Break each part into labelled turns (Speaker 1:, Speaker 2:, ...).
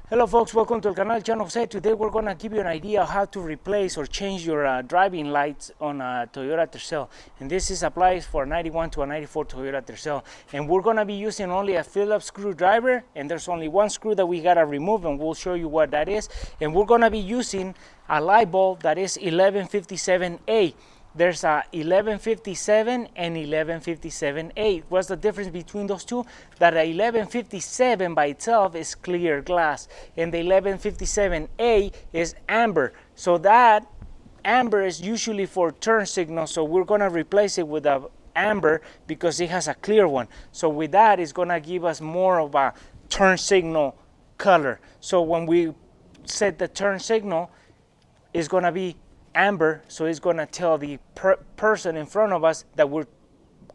Speaker 1: Hello folks, welcome to the canal Channel Jose. Today we're going to give you an idea how to replace or change your driving lights on a Toyota Tercel. And this is applies for a 91 to a 94 Toyota Tercel. And we're going to be using only a Phillips screwdriver, and there's only one screw that we got to remove, and we'll show you what that is. And we're going to be using a light bulb that is 1157A. There's a 1157 and 1157A. What's the difference between those two? That a 1157 by itself is clear glass, and the 1157A is amber. So that amber is usually for turn signal, so we're going to replace it with a amber because it has a clear one. So with that, it's going to give us more of a turn signal color. So when we set the turn signal, it's going to be amber, so it's going to tell the person in front of us that we're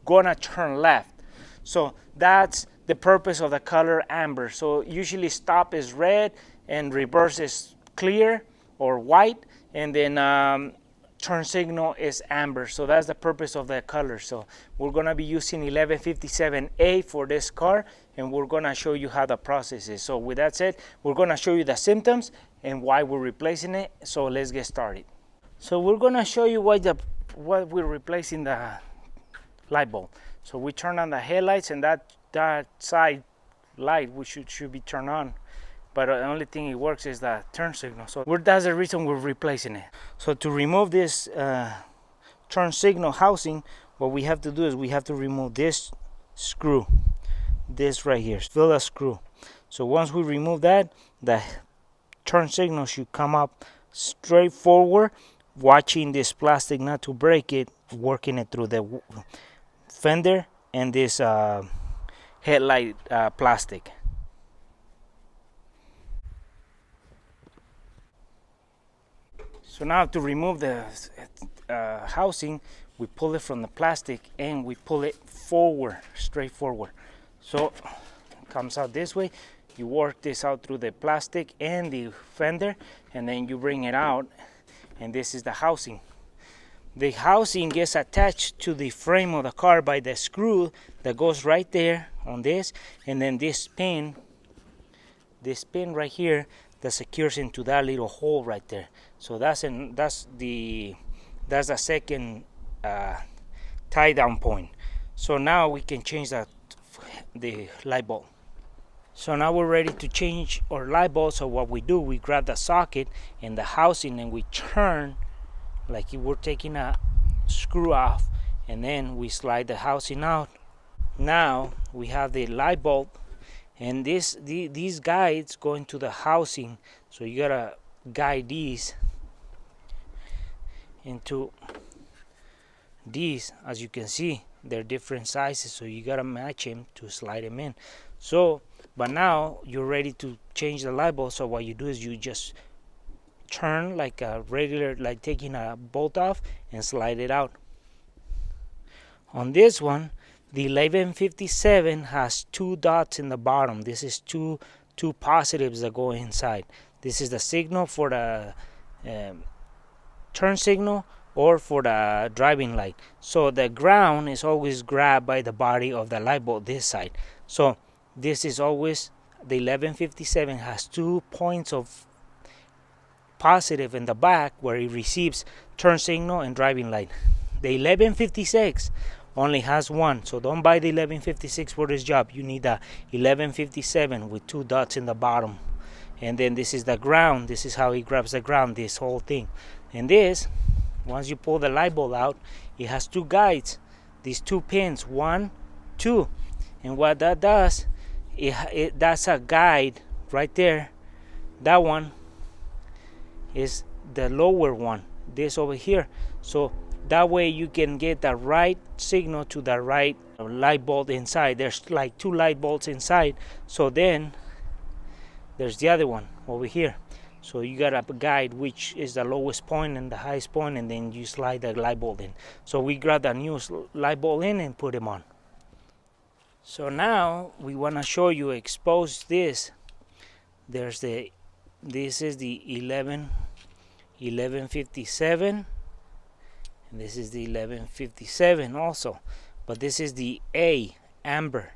Speaker 1: going to turn left. So that's the purpose of the color amber. So usually stop is red and reverse is clear or white, and then turn signal is amber. So that's the purpose of the color. So we're going to be using 1157A for this car, and we're going to show you how the process is. So with that said, we're going to show you the symptoms and why we're replacing it. So let's get started. So we're going to show you what we're replacing the light bulb. So we turn on the headlights, and that side light should be turned on, but the only thing it works is the turn signal. So that's the reason we're replacing it. So to remove this turn signal housing, what we have to do is we have to remove this screw, this right here, fill the screw. So once we remove that, the turn signal should come up straight forward, watching this plastic not to break it, working it through the fender and this headlight plastic. So now to remove the housing, we pull it from the plastic and we pull it forward, straight forward. So it comes out this way. You work this out through the plastic and the fender, and then you bring it out, and this is the housing. The housing gets attached to the frame of the car by the screw that goes right there on this, and then this pin right here that secures into that little hole right there. So that's the second tie down point. So now we can change the light bulb. So now we're ready to change our light bulb. So what we do, we grab the socket and the housing, and we turn like if we're taking a screw off, and then we slide the housing out. Now we have the light bulb, and these guides go into the housing. So you gotta guide these into these. As you can see, they're different sizes, so you gotta match them to slide them in. So but now you're ready to change the light bulb. So what you do is you just turn like a regular, like taking a bolt off, and slide it out. On this one, the 1157 has two dots in the bottom. This is two positives that go inside. This is the signal for the turn signal or for the driving light. So the ground is always grabbed by the body of the light bulb this side. So this is always, the 1157 has 2 points of positive in the back where it receives turn signal and driving light. The 1156 only has one, so don't buy the 1156 for this job. You need the 1157 with 2 dots in the bottom. And then this is the ground. This is how it grabs the ground, this whole thing. And this, once you pull the light bulb out, it has 2 guides, these 2 pins, 1, 2. And what that does, that's a guide right there. That one is the lower one, this over here. So that way you can get the right signal to the right light bulb inside. There's like 2 light bulbs inside. So then there's the other one over here. So you gotta guide which is the lowest point and the highest point, and then you slide the light bulb in. So we grab the newest light bulb in and put them on. So now we want to show you, expose this. This is the 1157, and this is the 1157 also, but this is the A, amber,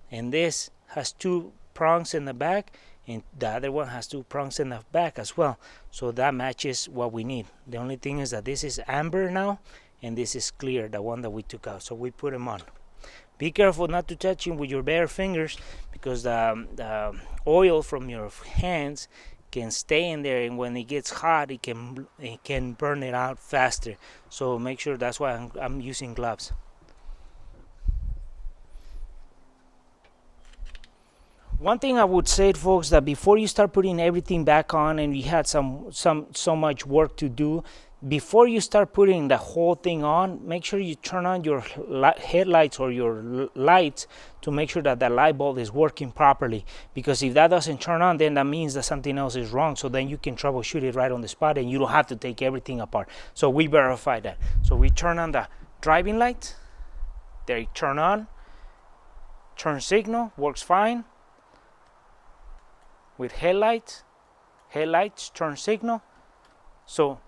Speaker 1: and this has 2 prongs in the back, and the other one has 2 prongs in the back as well, so that matches what we need. The only thing is that this is amber now and this is clear, the one that we took out, so we put them on. Be careful not to touch him with your bare fingers, because the oil from your hands can stay in there, and when it gets hot it can burn it out faster, so make sure. That's why I'm using gloves. One thing I would say, folks, that before you start putting everything back on and you had so much work to do, before you start putting the whole thing on, make sure you turn on your headlights or your lights to make sure that the light bulb is working properly, because if that doesn't turn on, then that means that something else is wrong, so then you can troubleshoot it right on the spot and you don't have to take everything apart. So we verify that. So we turn on the driving light, they turn on, turn signal works fine. With headlights, turn signal, so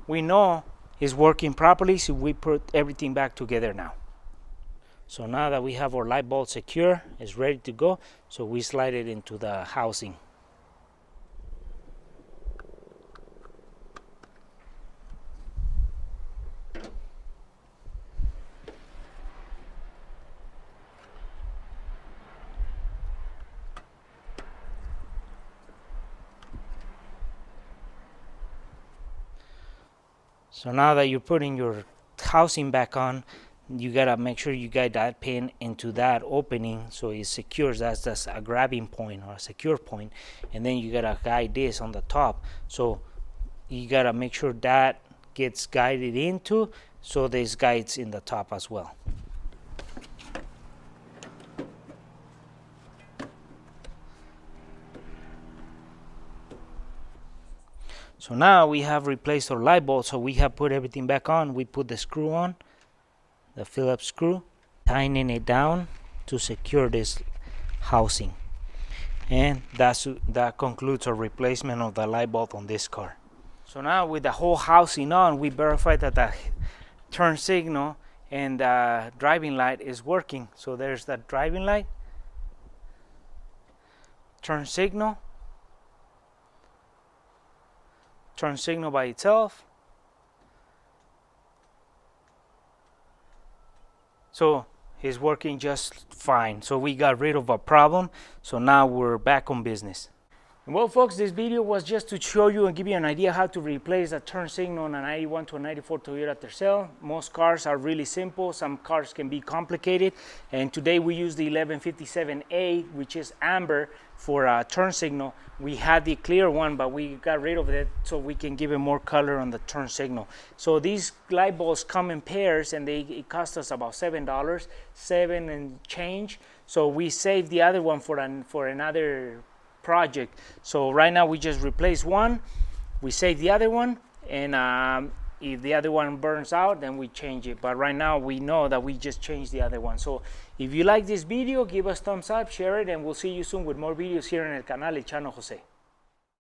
Speaker 1: we know it's working properly, so we put everything back together now. So now that we have our light bulb secure, it's ready to go, so we slide it into the housing. So now that you're putting your housing back on, you gotta make sure you guide that pin into that opening so it secures. That's a grabbing point or a secure point, and then you gotta guide this on the top. So you gotta make sure that gets guided into, so there's guides in the top as well. So now we have replaced our light bulb, so we have put everything back on. We put the screw on, the Phillips screw, tightening it down to secure this housing. And that concludes our replacement of the light bulb on this car. So now with the whole housing on, we verified that the turn signal and the driving light is working. So there's that driving light, turn signal by itself. So it's working just fine. So we got rid of a problem. So now we're back on business. Well, folks, this video was just to show you and give you an idea how to replace a turn signal on a 91 to a 94 Toyota Tercel. Most cars are really simple. Some cars can be complicated. And today we use the 1157A, which is amber, for a turn signal. We had the clear one, but we got rid of it so we can give it more color on the turn signal. So these light bulbs come in pairs, and it cost us about $7, $7 and change. So we saved the other one for another project. So right now we just replace one, we save the other one, and if the other one burns out, then we change it. But right now we know that we just changed the other one. So if you like this video, give us thumbs up, share it, and we'll see you soon with more videos here in El Canal El Chano Jose.